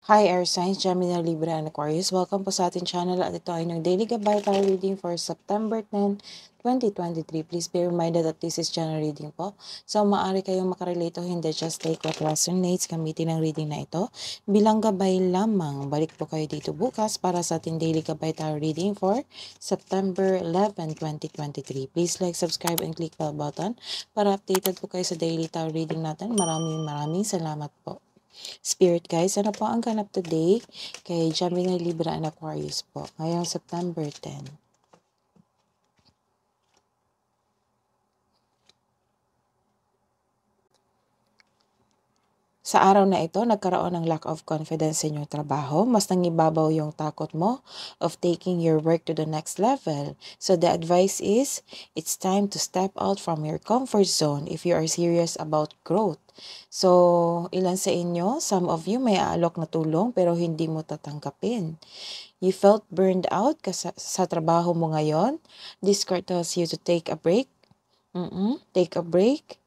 Hi, Air Signs, Gemini, Libra, and Aquarius. Welcome po sa ating channel at ito ay ng Daily Gabay Tarot Reading for September 10, 2023. Please be reminded that this is general reading po. So, maaari kayong makarelate o hindi. Just take what resonates. Gamitin ang reading na ito bilang gabay lamang. Balik po kayo dito bukas para sa ating Daily Gabay Tarot Reading for September 11, 2023. Please like, subscribe, and click bell button para updated po kayo sa daily tarot reading natin. Maraming salamat po. Spirit guys, ano po ang ganap today kay Gemini, Libra, and Aquarius po ngayong September 10? Sa araw na ito, nagkaroon ng lack of confidence sa inyong trabaho. Mas nangibabaw yung takot mo of taking your work to the next level. So the advice is, it's time to step out from your comfort zone if you are serious about growth. So, ilan sa inyo, some of you may aalok na tulong pero hindi mo tatanggapin. You felt burned out sa trabaho mo ngayon. This card tells you to take a break. Take a break.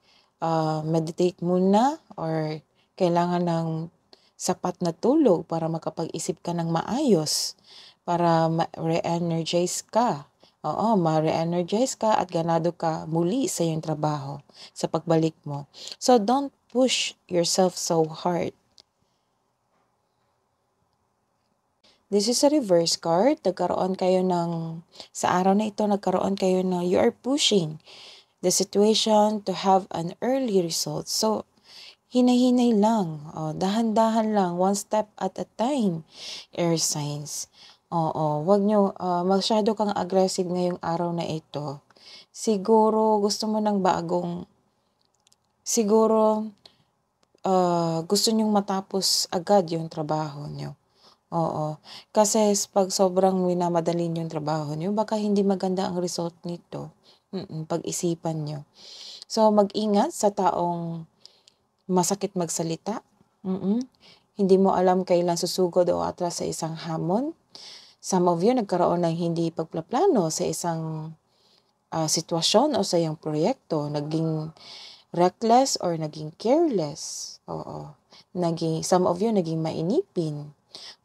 Meditate muna or kailangan ng sapat na tulog para makapag-isip ka ng maayos, para ma-re-energize ka. Oo, ma-re-energize ka at ganado ka muli sa iyong trabaho, sa pagbalik mo. So, don't push yourself so hard. This is a reverse card. Sa araw na ito, nagkaroon kayo na you are pushing the situation to have an early result. So, hinay-hinay lang. Dahan-dahan lang. One step at a time. Air signs. Wag nyo, masyado kang aggressive ngayong araw na ito. Siguro, gusto nyong matapos agad yung trabaho nyo. Kasi pag sobrang minamadali yung trabaho nyo, baka hindi maganda ang result nito. Pag-isipan nyo. So, mag-ingat sa taong masakit magsalita. Hindi mo alam kailan susugod o atras sa isang hamon. Some of you nagkaroon ng hindi pagplaplano sa isang sitwasyon o sa iyong proyekto. Naging reckless or naging careless. Some of you naging mainipin.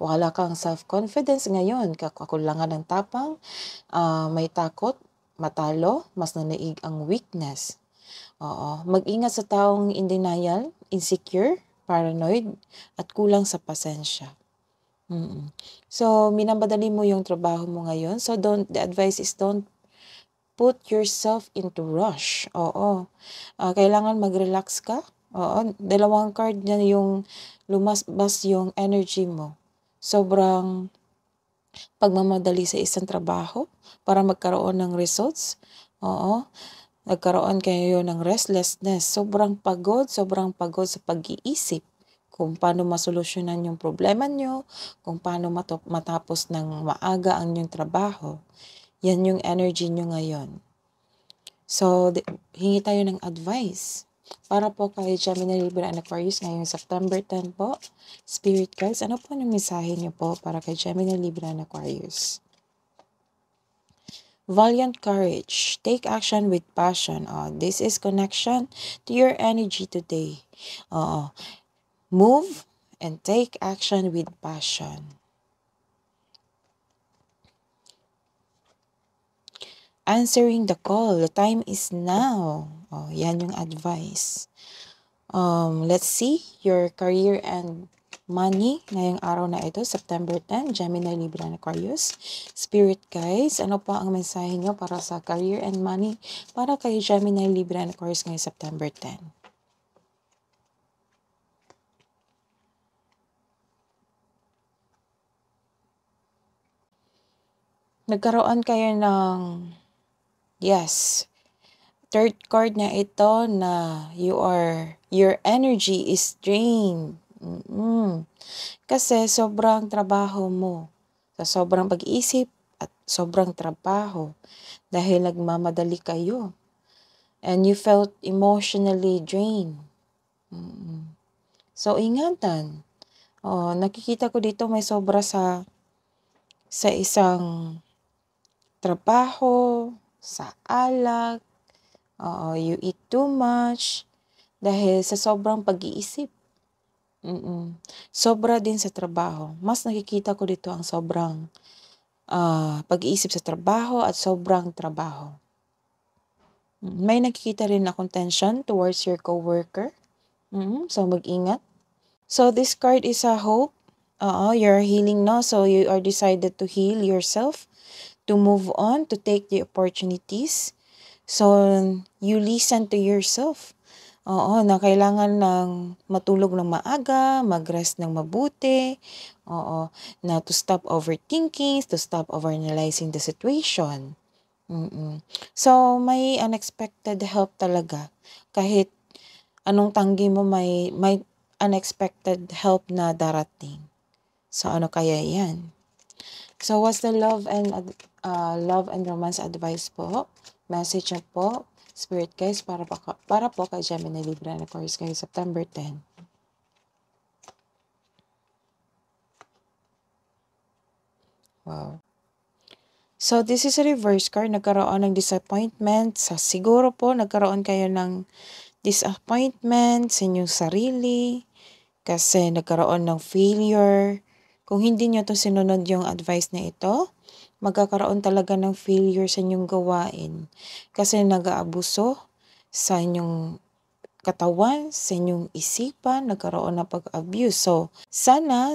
Wala kang self-confidence ngayon. Kakulangan ng tapang, may takot, matalo, mas nanaig ang weakness. Mag-ingat sa taong in denial, insecure, paranoid, at kulang sa pasensya. So, minamadali mo yung trabaho mo ngayon. So, the advice is don't put yourself into rush. Kailangan mag-relax ka. Dalawang card na yung lumasbas yung energy mo. Sobrang pagmamadali sa isang trabaho para magkaroon ng results. Nagkaroon kayo ng restlessness. Sobrang pagod sa pag-iisip kung paano masolusyonan yung problema nyo, kung paano matapos ng maaga ang inyong trabaho. Yan yung energy nyo ngayon. So, hingi tayo ng advice. Para po kay Gemini, Libra, and Aquarius ngayong September 10 po. Spirit guys, ano po yung mensahe nyo po para kay Gemini, Libra, and Aquarius? Valiant courage. Take action with passion. This is connection to your energy today. Move and take action with passion. Answering the call. The time is now. Yan yung advice. Let's see your career and money ngayong araw na ito, September 10, Gemini, Libra, and Aquarius. Spirit guys, ano pa ang mensahe nyo para sa career and money para kay Gemini, Libra, and Aquarius ngayong September 10? Nagkaroon kayo ng yes. Third card na ito na your energy is drained. Kasi sobrang trabaho mo. Sa sobrang pag-iisip at sobrang trabaho. Dahil nagmamadali kayo. And you felt emotionally drained. So, ingatan. Nakikita ko dito may sobra sa isang trabaho, sa alak, you eat too much, dahil sa sobrang pag-iisip. Sobra din sa trabaho. Mas nakikita ko dito ang sobrang pag-iisip sa trabaho at sobrang trabaho. May nakikita rin akong tension towards your coworker. So, mag-ingat. So, this card is a hope. You're healing now. So, you are decided to heal yourself, to move on, to take the opportunities. So, you listen to yourself. Na kailangan ng matulog ng maaga, mag-rest ng mabuti. Na to stop overthinking, to stop overanalyzing the situation. So, may unexpected help talaga. Kahit anong tanggi mo, may unexpected help na darating. So, ano kaya yan? So, what's the love and romance advice po? Message na po, Spirit guys, para po kay Gemini, Libra, and Aquarius kayo September 10. Wow. So, this is a reverse card. Nagkaroon ng disappointment. Siguro po, nagkaroon kayo ng disappointment sa inyong sarili. Kasi nagkaroon ng failure. Kung hindi nyo to sinunod yung advice na ito, magkakaroon talaga ng failure sa inyong gawain. Kasi nag-aabuso sa inyong katawan, sa inyong isipan, nagkaroon ng pag-abuse. So, sana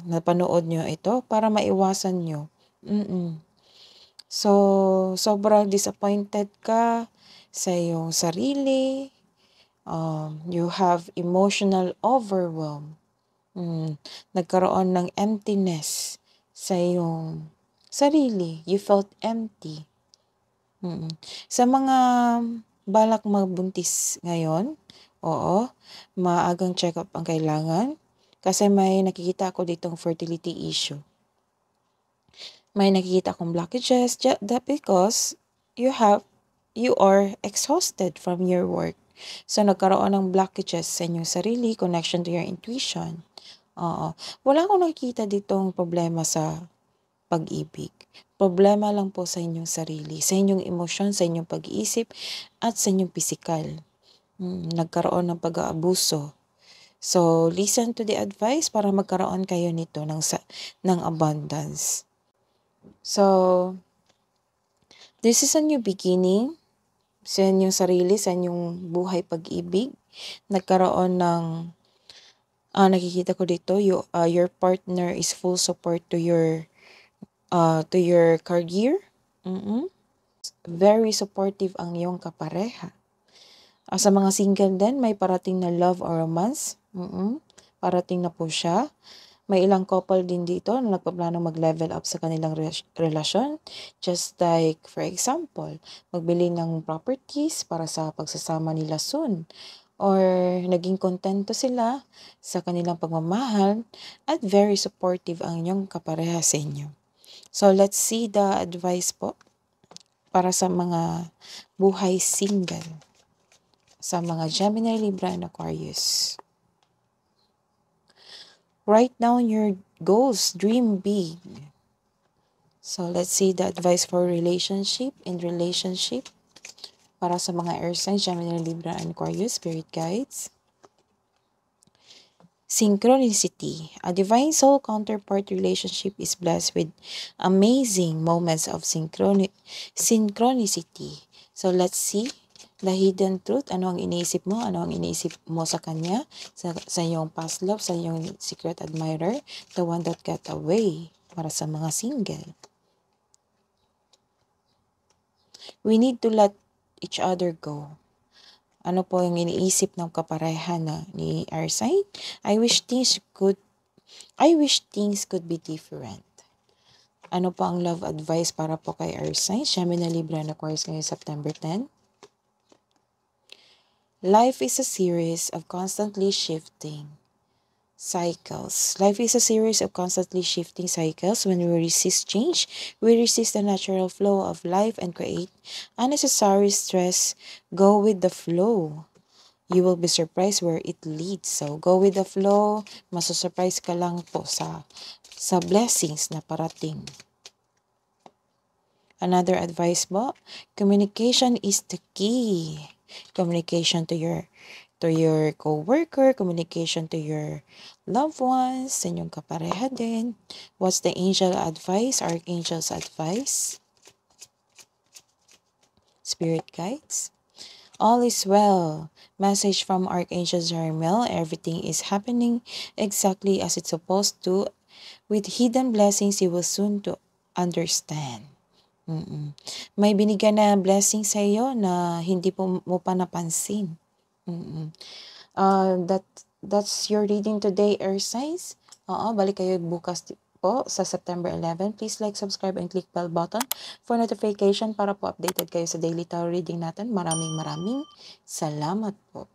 napanood nyo ito para maiwasan nyo. So, sobrang disappointed ka sa iyong sarili. You have emotional overwhelm. Nagkaroon ng emptiness sa iyong sarili. You felt empty. Sa mga balak magbuntis ngayon, maagang check-up ang kailangan. Kasi may nakikita ako ditong fertility issue. May nakikita akong blockages that because you are exhausted from your work. So, nagkaroon ng blockages sa inyong sarili, connection to your intuition. Wala akong nakikita ditong problema sa pag-ibig. Problema lang po sa inyong sarili, sa inyong emosyon, sa inyong pag-iisip, at sa inyong pisikal. Nagkaroon ng pag-aabuso. So, listen to the advice para magkaroon kayo nito ng abundance. So, this is a new beginning sa inyong sarili, sa inyong buhay pag-ibig. Nagkaroon ng, nakikita ko dito, your partner is full support to your career. Very supportive ang iyong kapareha. Sa mga single din, may parating na love or romance. Parating na po siya. May ilang couple din dito na nagpaplano mag-level up sa kanilang relasyon. Just like, for example, magbili ng properties para sa pagsasama nila soon. Or naging kontento sila sa kanilang pagmamahal at very supportive ang inyong kapareha sa inyo. So, let's see the advice po para sa mga buhay single. Sa mga Gemini, Libra, and Aquarius. Write down your goals, dream big. So, let's see the advice for relationship para sa mga air signs, Gemini, Libra, and Aquarius, spirit guides. Synchronicity. A divine soul counterpart relationship is blessed with amazing moments of synchronicity. So, let's see the hidden truth. Ano ang iniisip mo? Ano ang iniisip mo sa kanya? Sa iyong past love, sa iyong secret admirer, the one that got away, para sa mga single. We need to let each other go. Ano po yung iniisip ng kapareha ni air sign? I wish things could be different. Ano po ang love advice para po kay air sign? Gemini, Libra, and Aquarius ngayong September 10. Life is a series of constantly shifting cycles. Life is a series of constantly shifting cycles. When we resist change, we resist the natural flow of life and create unnecessary stress. Go with the flow. You will be surprised where it leads. So, go with the flow. Masusurprise ka lang po sa blessings na parating. Another advice po, communication is the key. Communication to your to your co-worker, communication to your loved ones, sa inyong kapareha din. What's the angel advice, archangel's advice? Spirit guides. All is well. Message from Archangel Jeremiel. Everything is happening exactly as it's supposed to. With hidden blessings, you will soon to understand. May binigyan na blessing sa iyo na hindi mo pa napansin. That's your reading today, Air Signs. Balik kayo bukas po sa September 11. Please like, subscribe, and click bell button for notification para po updated kayo sa daily tarot reading natin. Maraming salamat po.